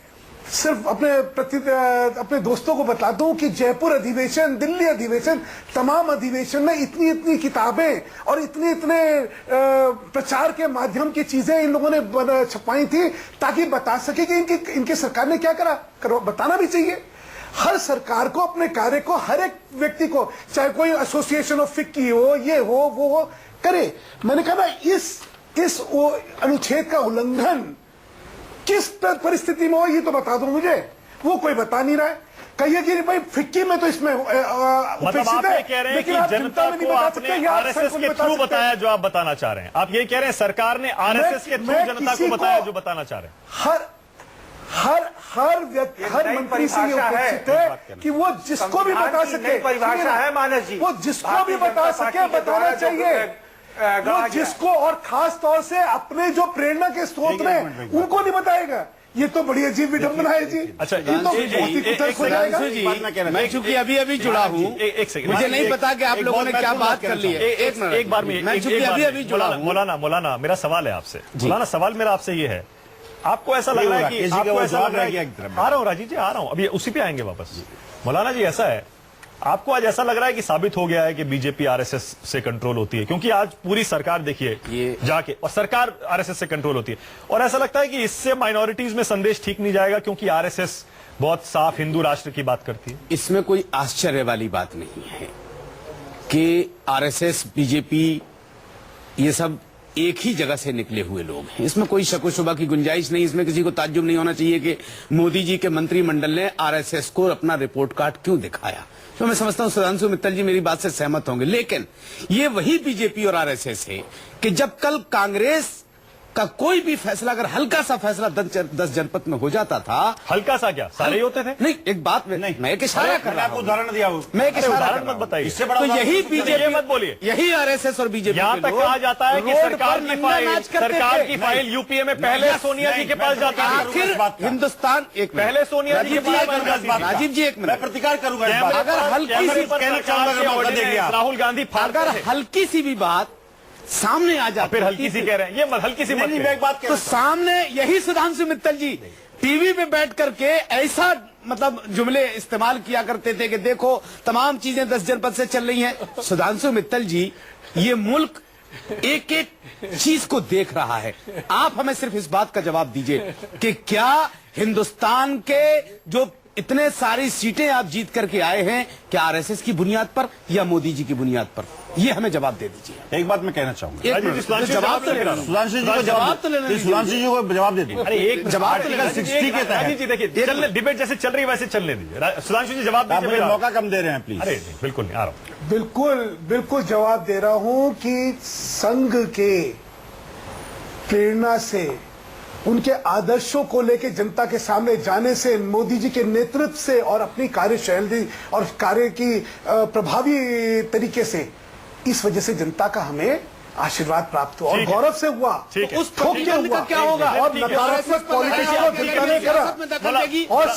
सिर्फ अपने दोस्तों को बता दूं कि जयपुर अधिवेशन, दिल्ली अधिवेशन, तमाम अधिवेशन में इतनी किताबें और इतने प्रचार के माध्यम की चीजें इन लोगों ने छपाई थी ताकि बता सके कि इनकी सरकार ने क्या करा। बताना भी चाहिए। हर सरकार को अपने कार्य को, हर एक व्यक्ति को, चाहे कोई एसोसिएशन ऑफ फिक्की हो, ये हो, वो हो, करे। मैंने कहा ना, इस अनुच्छेद का उल्लंघन किस परिस्थिति में हो ये तो बता दो मुझे। वो कोई बता नहीं रहा है। कहिए कि भाई फिक्की में तो इसमें मतलब आप ये कह रहे हैं कि जनता को आपने आरएसएस के थ्रू बताया जो आप बताना चाह रहे हैं। आप ये कह रहे हैं सरकार ने आरएसएस के थ्रू जनता को बताया जो बताना चाह रहे हैं। हर व्यक्ति, हर मंत्री से ये उपेक्षित है कि वो जिसको भी बता सके, परिभाषा है मानस जी, वो जिसको भी बता सके बताना चाहिए। वो जिसको, और खास तौर से अपने जो प्रेरणा के स्रोत में उनको नहीं बताएगा। ये तो बड़ी अजीब विडंबना है जी। अच्छा, ये तो बहुत ही कुतर्क हो जाएगा। मैं चूंकि अभी जुड़ा हूँ, मुझे नहीं पता कि आप लोगों ने क्या बात कर ली है। एक बार में मैं चूंकि अभी जुड़ा हूँ। मौलाना मेरा सवाल है आपसे। मौलाना सवाल मेरा आपसे ये है, आपको ऐसा लग रहा है कि आपको ऐसा लग रहा है, आ रहा हूँ राजीव जी, आ रहा हूँ, अभी उसी पे आएंगे वापस। मौलाना जी, ऐसा है, आपको आज ऐसा लग रहा है कि साबित हो गया है कि बीजेपी आरएसएस से कंट्रोल होती है? क्योंकि आज पूरी सरकार देखिए जाके, और सरकार आरएसएस से कंट्रोल होती है, और ऐसा लगता है कि इससे माइनॉरिटीज में संदेश ठीक नहीं जाएगा क्योंकि आरएसएस बहुत साफ हिंदू राष्ट्र की बात करती है। इसमें कोई आश्चर्य वाली बात नहीं है कि आरएसएस, बीजेपी, ये सब एक ही जगह से निकले हुए लोग हैं, इसमें कोई शक व शुबा की गुंजाइश नहीं। इसमें किसी को ताज्जुब नहीं होना चाहिए कि मोदी जी के मंत्रिमंडल ने आरएसएस को अपना रिपोर्ट कार्ड क्यों दिखाया। तो मैं समझता हूं सुधांशु मित्तल जी मेरी बात से सहमत होंगे, लेकिन ये वही बीजेपी और आरएसएस है कि जब कल कांग्रेस का कोई भी फैसला, अगर हल्का सा फैसला 10 जनपद में हो जाता था, हल्का सा क्या सारे ही होते थे? नहीं, एक बात नहीं, मैं एक इशारा कर रहा हूं, उदाहरण दिया, मैं एक इशारा उदाहरण मत बताइए, इससे बड़ा तो यही बीजेपी मत बोलिए, यही आरएसएस और बीजेपी यहां तक कहा जाता है कि सरकार की फाइल यूपीए में पहले सोनिया जी के पास जाती है। आखिर हिंदुस्तान एक पहले सोनिया जी के पास, राजीव जी एक मिनट, मैं प्रतिकार करूंगा इस बात। अगर हल्की सी कहना चाहूंगा, अगर मौका देंगे आप। राहुल गांधी अगर हल्की सी भी बात सामने आ जाती, फिर हल्की सी कह रहे हैं, ये हल्की सी नहीं, मैं एक बात कह तो रहा हूं। सामने यही सुधांशु मित्तल जी टीवी पे बैठ करके ऐसा मतलब जुमले इस्तेमाल किया करते थे कि देखो तमाम चीजें 10 जनपद से चल रही हैं। सुधांशु मित्तल जी, ये मुल्क एक एक चीज को देख रहा है। आप हमें सिर्फ इस बात का जवाब दीजिए कि क्या हिंदुस्तान के जो इतने सारी सीटें आप जीत करके आए हैं, क्या आरएसएस की बुनियाद पर या मोदी जी की बुनियाद पर? ये हमें जवाब दे दीजिए। एक बात मैं कहना चाहूंगा, एक मिनट, जवाब तो लेना, सुधांशु जी को जवाब तो लेना, सुधांशु जी को जवाब दे दीजिए। अरे एक जवाब तो आर्टिकल 60 के तहत जी देखिए, चलने डिबेट जैसे चल रही है वैसे चलने दीजिए। सुधांशु जी जवाब आप दीजिए, मुझे मौका कम दे रहे हैं प्लीज। अरे नहीं, बिल्कुल नहीं, आ रहा हूं। बिल्कुल जवाब दे रहा हूं कि संघ के प्रेरणा से, उनके आदर्शों को लेकर जनता के सामने जाने से, मोदी जी के नेतृत्व से और अपनी कार्यशैली और कार्य की प्रभावी तरीके से, इस वजह से जनता का हमें आशीर्वाद प्राप्त हुआ और गौरव से हुआ। ठीक है। उस ठोक के हुआ, क्या होगा? और नकारात्मक पॉलिटिशियन को जनता ने करा। और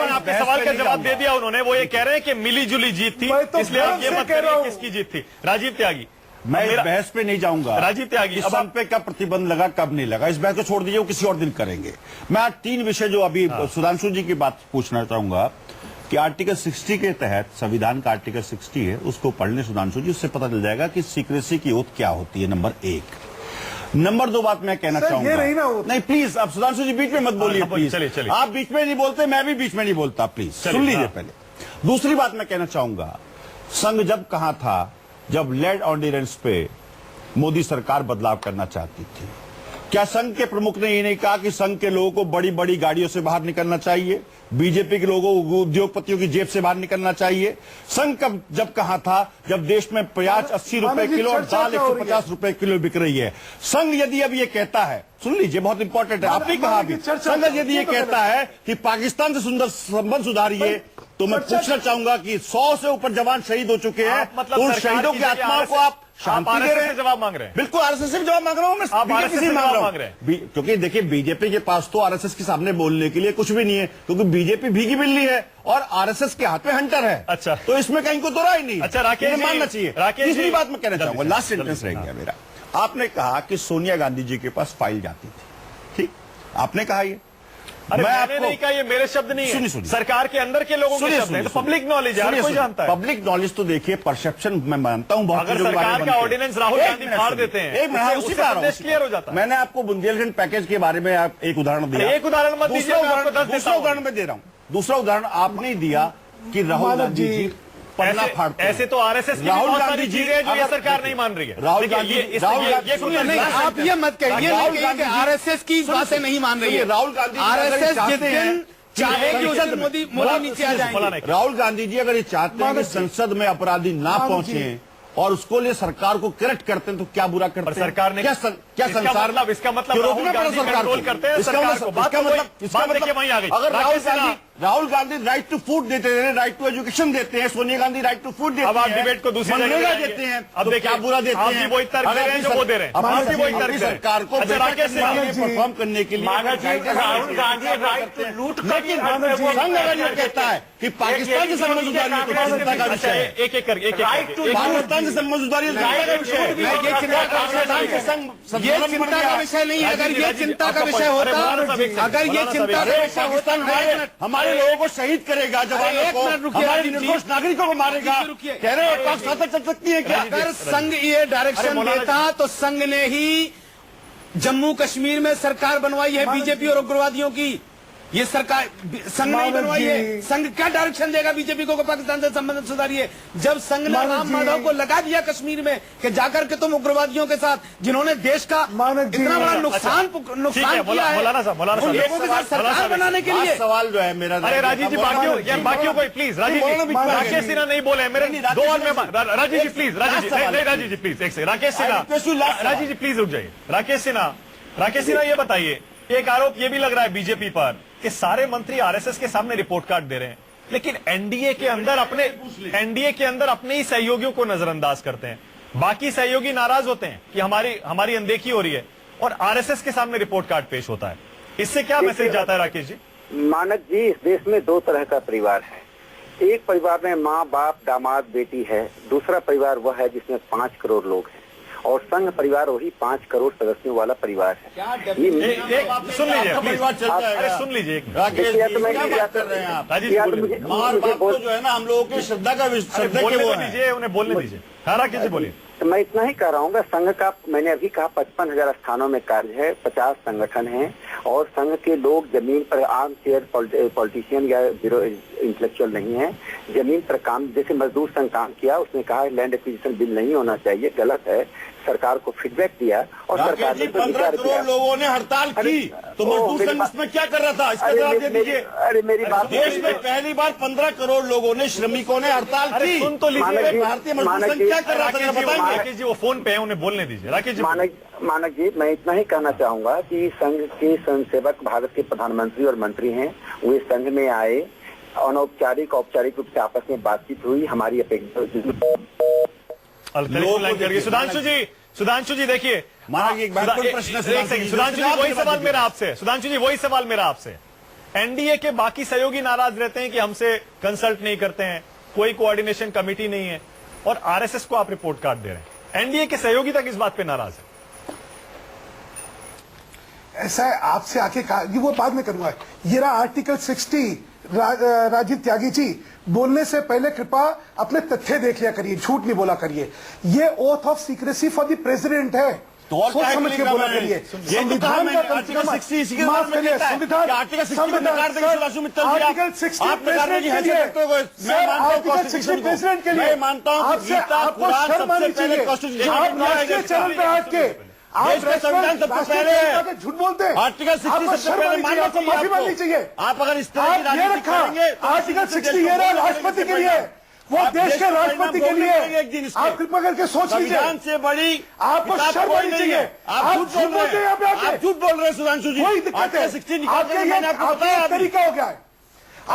आपके सवाल का जवाब दे दिया उन्होंने। वो ये कह रहे हैं कि मिली जुली जीत थी, मैं तो इसलिए आप ये गर्व से मत कह रहा करिए हूं। किसकी जीत थी। राजीव त्यागी, मैं इस मेरा- बहस पे नहीं जाऊंगा। राजीव त्यागी, इस अब संघ पे कब प्रतिबंध लगा कब नहीं लगा, इस बहस को छोड़ दीजिए, वो किसी और दिन करेंगे। मैं आज 3 विषय जो अभी सुधांशु जी की बात पूछना चाहूंगा कि आर्टिकल 60 के तहत, संविधान का आर्टिकल 60 है, उसको पढ़ने सुधांशु जी, उससे पता चल जाएगा कि सीक्रेसी की ओथ क्या होती है। नंबर 1। नंबर 2 बात मैं कहना चाहूंगा, ये रही ना ओथ। नहीं प्लीज, अब सुधांशु जी बीच में मत बोलिए प्लीज। चलिए। आप बीच में नहीं बोलते, मैं भी बीच में नहीं बोलता, प्लीज सुन लीजिए पहले। दूसरी बात मैं कहना चाहूंगा, संघ जब कहा था, जब लेड ऑर्डिनेंस पे मोदी सरकार बदलाव करना चाहती थी, क्या संघ के प्रमुख ने ये नहीं कहा कि संघ के लोगों को बड़ी बड़ी गाड़ियों से बाहर निकलना चाहिए, बीजेपी के लोगों को उद्योगपतियों की जेब से बाहर निकलना चाहिए? संघ कब जब कहा था, जब देश में प्याज 80 रुपए किलो और दाल 150 रुपए किलो बिक रही है। संघ यदि अब ये कहता है, सुन लीजिए बहुत इंपॉर्टेंट है, आपने कहा अभी, संघ यदि ये कहता है कि पाकिस्तान से सुंदर संबंध सुधारिए, तो मैं पूछना चाहूंगा कि 100 से ऊपर जवान शहीद हो चुके हैं, मतलब उन सरकार शहीदों की की आत्माओं को आप शांति दे रहे हैं, जवाब मांग रहे हैं। बिल्कुल आरएसएस से जवाब मांग रहा हूं मैं, आप बीजेपी से जवाब मांग मांग रहा रहे हूं, क्योंकि देखिए बीजेपी के पास तो आरएसएस के सामने बोलने के लिए कुछ भी नहीं है, क्योंकि बीजेपी भीगी बिल्ली है और आरएसएस के हाथ में हंटर है। अच्छा, तो इसमें कहीं को दो राय नहीं। अच्छा राकेश जी, मानना चाहिए। राकेश तीसरी जी, बात मैं कहना चाहूंगा, लास्ट सेंटेंस रह गया मेरा। आपने कहा कि सोनिया गांधी जी के पास फाइल जाती थी, ठीक, आपने कहा ये, अरे मैं मैंने आपको नहीं कहा, ये मेरे शब्द नहीं है, सुनिए। सरकार के अंदर के लोगों के शब्द हैं, तो पब्लिक नॉलेज है, हर कोई जानता है। पब्लिक नॉलेज तो देखिए, परसेप्शन मैं मानता हूं, बहुत अगर चीजों के बारे में सरकार का बनते हैं। ऑर्डिनेंस राहुल एक गांधी मिनट फाड़ सुनिए, देते हैं, एक मिनट, उससे उसी पे आ रहा हूं, संदेश क्लियर हो जाता है। मैंने आपको बुंदेलखंड पैकेज के बारे में एक उदाहरण दिया, एक उदाहरण मत दीजिए, मैं आपको 10 देता दूसरा हूं। उदाहरण मैं दे रहा हूं। दूसरा उदाहरण आपने दिया कि राहुल गांधी जी पन्ना फाड़ते हैं। ऐसे तो आरएसएस की राहुल बहुत गांधी सारी जी, चीजें हैं जो ये अगर- सरकार नहीं मान रही है। राहुल देखिए, गांधी- ये राहुल गांधी- ये सुनिए, नहीं, आप ये मत कहिए राहुल कि गांधी जी- आरएसएस की बातें नहीं मान रही है। राहुल गांधी जी आरएसएस अगर जिस चाहते हैं दिन चाहेगी उस दिन मोदी नीचे आ जाएंगे। राहुल गांधी जी अगर ये चाहते हैं कि संसद में अपराधी ना पहुंचे और उसको लिए सरकार को करेक्ट करते हैं, तो क्या बुरा करते हैं? सरकार ने क्या संसार इसका मतलब क्यों राहुल रोकना पड़ा गांधी सरकार कंट्रोल को? करते हैं इसका सरकार मतलब- को। बात देखिए वहीं आ गई। अगर Rakesh Sinha, Rahul Gandhi right to food देते हैं, राइट टू एजुकेशन देते हैं, Sonia Gandhi right to food देते हैं, अब आप डिबेट को दूसरी जगह मनरेगा ले देते हैं, अब तो देखिए, क्या बुरा देते आप हैं? भी वही तर्क दे रहे हैं जो वो दे रहे हैं। आप भी वही तर्क दे रहे हैं। सरकार को अच्छा, राकेश सिन्हा, परफॉर्म करने के लिए राहुल गांधी राइट टू लूट लेकिन संघ अगर ये कहता है कि पाकिस्तान से संबंध सुधारिए, तो चिंता का विषय है। एक एक करके पाकिस्तान से संबंध सुधारिए, चिंता का विषय है। ये चिंता का विषय नहीं है। ये चिंता का विषय नहीं है। अगर ये चिंता का विषय होता, अगर ये चिंता का विषय होता, हमारे लोगों को शहीद करेगा, जवानों एक को, मिनट रुकिए, हमारे राजीव जी। निर्दोष नागरिकों को मारेगा, रुकिए। कह रहे हैं पाक साथ चल सकती है क्या? अगर संघ ये डायरेक्शन देता तो संघ ने ही जम्मू कश्मीर में सरकार बनवाई है बीजेपी और उग्रवादियों की। ये सरकार संघ नहीं बनवाई है। संघ क्या डायरेक्शन देगा बीजेपी को पाकिस्तान से संबंध सुधारिए? जब संघ ने राम माधव को लगा दिया कश्मीर में कि जाकर के तुम उग्रवादियों के साथ, जिन्होंने देश का इतना बड़ा नुकसान किया है उन लोगों के साथ सरकार बनाने के लिए। सवाल जो है मेरा, अरे राजीव जी बाकियों को प्लीज, राजीव जी राकेश सिन्हा नहीं बोले मेरे दो और में, राजीव जी प्लीज, राजीव जी प्लीज एक से, राकेश सिन्हा, राजीव जी प्लीज रुक जाइए। राकेश सिन्हा ये बताइए, एक आरोप ये भी लग रहा है बीजेपी पर कि सारे मंत्री आरएसएस के सामने रिपोर्ट कार्ड दे रहे हैं, लेकिन एनडीए के अंदर अपने ही सहयोगियों को नजरअंदाज करते हैं। बाकी सहयोगी नाराज होते हैं कि हमारी अनदेखी हो रही है, और आरएसएस के सामने रिपोर्ट कार्ड पेश होता है। इससे क्या मैसेज जाता है राकेश जी? मानक जी, इस देश में दो तरह का परिवार है। एक परिवार में माँ बाप दामाद बेटी है, दूसरा परिवार वह है जिसमें 5 करोड़ लोग हैं, और संघ परिवार वही 5 करोड़ सदस्यों वाला परिवार है। सुन लीजिए जो है ना हम लोगों की श्रद्धा का उन्हें बोलने दीजिए। हाँ राकेश जी बोलिए। तो मैं इतना ही कह रहा हूँ, संघ का मैंने अभी कहा 55,000 स्थानों में कार्य है, 50 संगठन हैं, और संघ के लोग जमीन पर आर्म चेयर पॉलिटिशियन या इंटेलेक्चुअल नहीं है। जमीन पर काम, जैसे मजदूर संघ काम किया, उसने कहा लैंड एक्विजिशन बिल नहीं होना चाहिए, गलत है, सरकार को फीडबैक दिया और सरकार ने 15 करोड़ लोगों ने हड़ताल की, तो मजदूर संघ इसमें क्या कर रहा था? इसका जवाब दे दीजिए। अरे मेरी बात, देश में पहली बार 15 करोड़ लोगों ने, श्रमिकों ने हड़ताल की। सुन तो लीजिए, भारतीय मजदूर संघ क्या कर रहा था बताएंगे? राकेश जी वो फोन पे है, उन्हें बोलने दीजिए। राकेश जी मानक जी, मैं इतना ही कहना चाहूंगा कि संघ के स्वयंसेवक भारत के प्रधानमंत्री और मंत्री हैं, वे संघ में आए, अनौपचारिक औपचारिक रूप से आपस में बातचीत हुई। हमारी अपेक्षा सुधांशु जी देखिए, एक प्रश्न, सुधांशु जी वही सवाल मेरा आपसे। एनडीए के बाकी सहयोगी नाराज रहते हैं कि हमसे कंसल्ट नहीं करते हैं, कोई कोऑर्डिनेशन कमेटी नहीं है, और आरएसएस को आप रिपोर्ट कार्ड दे रहे हैं। एनडीए के सहयोगी तक इस बात पे नाराज है। ऐसा है, आपसे आके कहा, ये वो बाद में करूंगा। ये रहा आर्टिकल 60। राजीव त्यागी जी, बोलने से पहले कृपया अपने तथ्य देख लिया करिए, झूठ नहीं बोला करिए। ये oath of secrecy for the president है, सोच समझ के बोला करिए। संविधान का आर्टिकल 60 संविधान आर्टिकल 60 प्रेसिडेंट के लिए मानता हूँ आपको शर्म आनी चाहिए। आप राष्ट्रीय चरण पे हट के संविधान सबसे पहले है, झूठ बोलते हैं। आर्टिकल 60 सबसे पहले माफी मांगनी चाहिए। आप अगर इस तरह की राजनीति करेंगे, आर्टिकल 60 ये रहा राष्ट्रपति के लिए, वो देश के राष्ट्रपति के लिए। आप कृपया करके सोच लीजिए, संविधान से बड़ी आपको शर्म आनी चाहिए। आप झूठ बोलते हैं, आप झूठ बोल रहे हैं सुधांशु जी। कोई दिक्कत है, आपका तरीका हो गया है।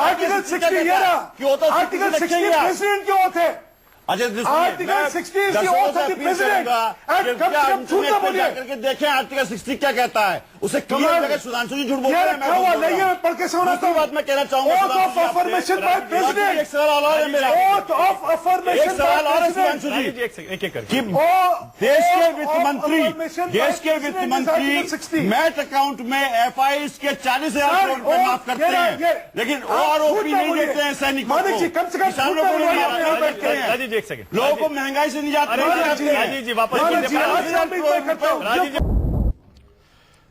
आर्टिकल 60 ये रहा, आर्टिकल 60 प्रेसिडेंट क्यों होते हैं? Article 60 is the oath of the president. कम से कम झूठ ना बोलिए। करके देखें आर्टिकल 60 क्या कहता है, उसे क्लियर करके सुधांशु जी झूठ बोल रहे हैं। मैं पढ़ के सुनाता हूं। बात मैं कहना चाहूंगा, oath of affirmation by president. एक सवाल और है मेरा, ओथ ऑफ अफर्मेशन एक सवाल और है सुधांशु जी, एक एक करके। देश के वित्त मंत्री मैट अकाउंट में एफआईएस के 40,000 करोड़ रुपए माफ करते हैं, लेकिन ओआरओपी नहीं देते हैं सैनिकों को, किसानों को नहीं करते हैं, एक सेकंड, लोगों को महंगाई से निजात नहीं राजीव जी वापस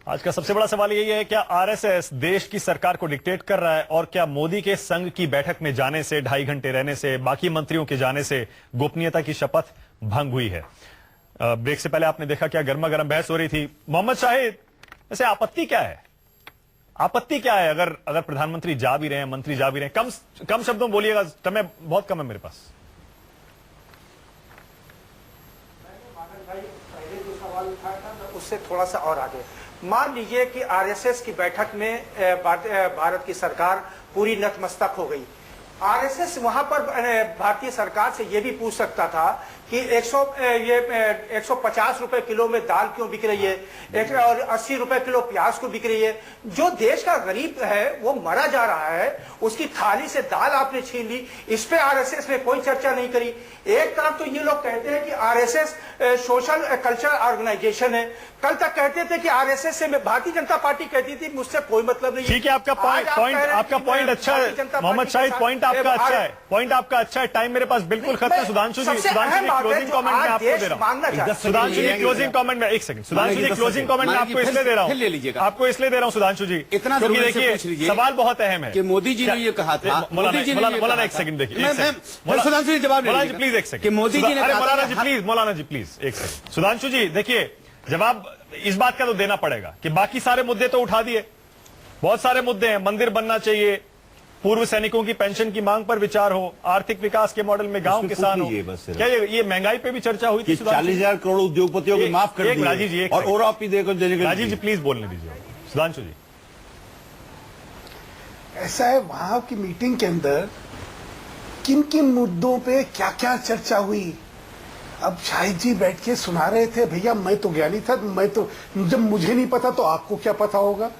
आज का सबसे बड़ा सवाल यही है, क्या आरएसएस देश की सरकार को डिक्टेट कर रहा है, और क्या मोदी के संघ की बैठक में जाने से, 2.5 घंटे रहने से, बाकी मंत्रियों के जाने से गोपनीयता की शपथ भंग हुई है? ब्रेक से पहले आपने देखा क्या गर्मा गर्म बहस हो रही थी। मोहम्मद शाहिद, वैसे आपत्ति क्या है? आपत्ति क्या है अगर प्रधानमंत्री जा भी रहे हैं, मंत्री जा भी रहे हैं? कम शब्दों में बोलिएगा, समय बहुत कम है मेरे पास। उससे थोड़ा सा और आगे, मान लीजिए कि आरएसएस की बैठक में भारत की सरकार पूरी नतमस्तक हो गई। आरएसएस वहां पर भारतीय सरकार से यह भी पूछ सकता था कि 150 रुपए किलो में दाल क्यों बिक रही है, और 80 रुपए किलो प्याज को बिक रही है। जो देश का गरीब है वो मरा जा रहा है, उसकी थाली से दाल आपने छीन ली। इस पे आरएसएस ने कोई चर्चा नहीं करी। एक तरफ तो ये लोग कहते हैं कि आरएसएस सोशल कल्चर ऑर्गेनाइजेशन है, कल तक कहते थे कि आरएसएस से भारतीय जनता पार्टी कहती थी मुझसे कोई मतलब नहीं। ठीक है, आपका पॉइंट अच्छा है मोहम्मद शाहिद, पॉइंट आपका अच्छा है, टाइम मेरे पास बिल्कुल खत्म है। सुधांशु जी बात है क्लोजिंग जो कमेंट में आज आपको देश दे रहा मांगना हूं। चाहता है। सुधांशु जी क्लोजिंग कमेंट में, एक सेकंड सुधांशु जी क्लोजिंग कमेंट में आपको इसलिए दे रहा फिर ले हूं, लीजिएगा। आपको इसलिए दे रहा हूं सुधांशु जी, इतना क्योंकि जरूर से देखिए पूछ लीजिए सवाल बहुत अहम है कि मोदी जी ने ये कहा था, मोदी जी ने ये मौलाना कहा एक था। सेकंड देखिए, मैं- एक सेकंड। मैं- सुधांशु जी जवाब ले मौलाना जी लीजिएगा। प्लीज एक सेकंड कि मोदी जी ने अरे कहा था मौलाना कि जी प्लीज, मौलाना जी प्लीज एक सेकंड। सुधांशु जी देखिए, जवाब इस बात का तो देना पड़ेगा कि बाकी सारे मुद्दे तो उठा दिए, बहुत सारे मुद्दे हैं, मंदिर बनना चाहिए, पूर्व सैनिकों की पेंशन की मांग पर विचार हो, आर्थिक विकास के मॉडल में गांव उसमें किसान हो, पूछ लीजिए बस सिर्फ। क्या ये महंगाई पे भी चर्चा हुई थी? कि सुधांशु जी? 40,000 करोड़ उद्योगपतियों को माफ कर एक राजीव जी, दिए एक और सेकंड। ओरापी देकर देने के राजीव जी प्लीज बोलने दीजिए सुधांशु जी। ऐसा है, वहां की मीटिंग के अंदर किन किन मुद्दों पे क्या क्या चर्चा हुई, अब शाहिद जी बैठ के सुना रहे थे। भैया मैं तो ज्ञानी था, मैं तो, जब मुझे नहीं पता तो आपको क्या पता होगा।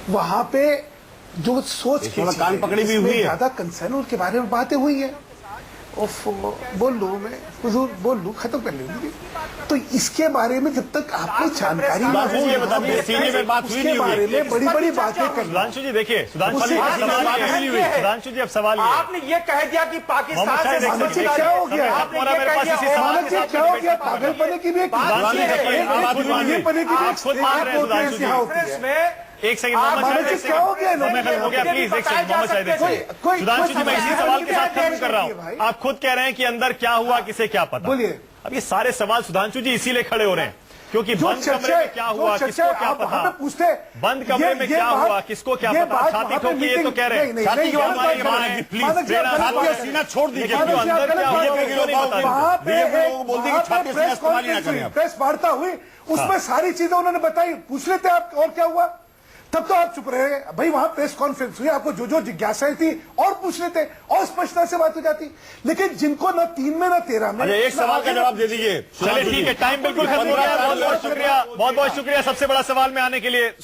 वहां पे जो सोच के थोड़ा कान पकड़ी भी हुई है। ज्यादा कंसर्न उनके बारे में बातें हुई है। बोल लूं मैं, हुजूर बोल लूं, खत्म कर लूंगी। तो इसके बारे में जब तक आपको जानकारी ना सुधांशु जी ये हो, बताइए, सीधी में बात हुई उसके नहीं बारे हुई? में बड़ी बड़ी बातें करना। सुधांशु जी देखिए, सुधांशु उससे जी बात सवाल नहीं ये हुई। है। सुधांशु जी अब सवाल ये है। आपने ये कह दिया कि पाकिस्तान मोहम्मद से शाहिद एक मानव जी सेकंड, क्या हो गया? आपने आपने ये मेरे कह पास दिया, इसी सवाल मानव के जी साथ क्या हो गया? पागलपने की भी एक बात सुधांशु जी ये है, देखिए, आप खुद मान रहे हैं। पने की भी आप खुद मान रहे हैं सुधांशु जी। यहाँ होती कांग्रेस है। में एक सेकंड आप मोहम्मद मानव शाहिद, जी एक क्या हो गया? सेकंड। समय खत्म हो गया, प्लीज एक सेकंड मोहम्मद शाहिद, एक सेकंड। कोई- सुधांशु जी मैं इसी कोई सवाल के साथ समझ खत्म कर रहा भाई। हूं। आप खुद कह रहे हैं कि अंदर क्या हुआ, किसे क्या पता। बोलिए। अब ये सारे सवाल सुधांशु जी इसीलिए खड़े हो रहे हैं क्योंकि जो बंद कमरे चर्चा में क्या हुआ, किसको क्या आप वहां पता, पे पूछते, बंद कमरे में क्या हुआ, किसको क्या पता। छाती ठोक के ये तो कह रहे हैं, छाती क्यों हमारी मारेंगे? मां मानव है, जी, प्लीज, मानव जी, आप गलत छाती बात का कर सीना छोड़ दीजिए। लेकिन जो अंदर क्या हुआ, ये क्यों नहीं बता वहां पे बीजेपी लोगों को बोल दी कि छाती सीना इस्तेमाल ही ना करें आप। प्रेस वार्ता हुई, उसमें सारी चीजें उन्होंने बताई। पूछ लेते आप और क्या हुआ, तब तो आप चुप रहे। भाई वहां प्रेस कॉन्फ्रेंस हुई, आपको जो जो जिज्ञासाएं थी और पूछ लेते और स्पष्टता से बात हो जाती। लेकिन जिनको न 3 में न 13 में, अरे एक सवाल का जवाब दे दीजिए। चलिए ठीक है, टाइम बिल्कुल खत्म हो गया। बहुत बहुत शुक्रिया, बहुत बहुत शुक्रिया सबसे बड़ा सवाल में आने के लिए।